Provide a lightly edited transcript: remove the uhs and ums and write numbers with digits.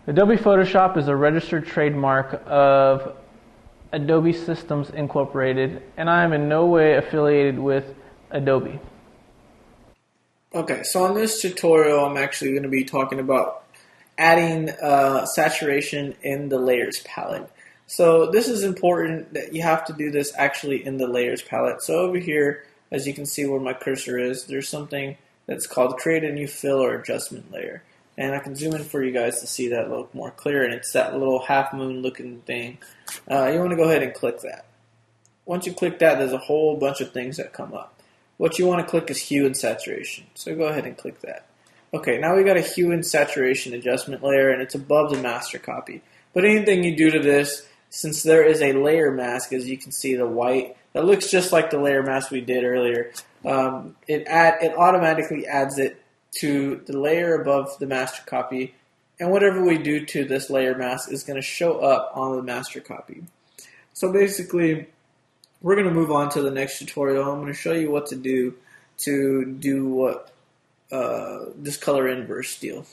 Adobe Photoshop is a registered trademark of Adobe Systems Incorporated, and I am in no way affiliated with Adobe. Okay, so on this tutorial, I'm actually going to be talking about adding saturation in the layers palette. So this is important that you have to do this actually in the layers palette. So over here, as you can see where my cursor is, there's something that's called create a new fill or adjustment layer. And I can zoom in for you guys to see that look more clear, and it's that little half moon looking thing. You want to go ahead and click that. Once you click that, there's a whole bunch of things that come up. What you want to click is hue and saturation. So go ahead and click that. Okay, now we got a hue and saturation adjustment layer, and it's above the master copy. But anything you do to this, since there is a layer mask, as you can see, the white, that looks just like the layer mask we did earlier, it automatically adds it to the layer above the master copy, and whatever we do to this layer mask is going to show up on the master copy. So basically, we're going to move on to the next tutorial. I'm going to show you what to do what this color inverse deal.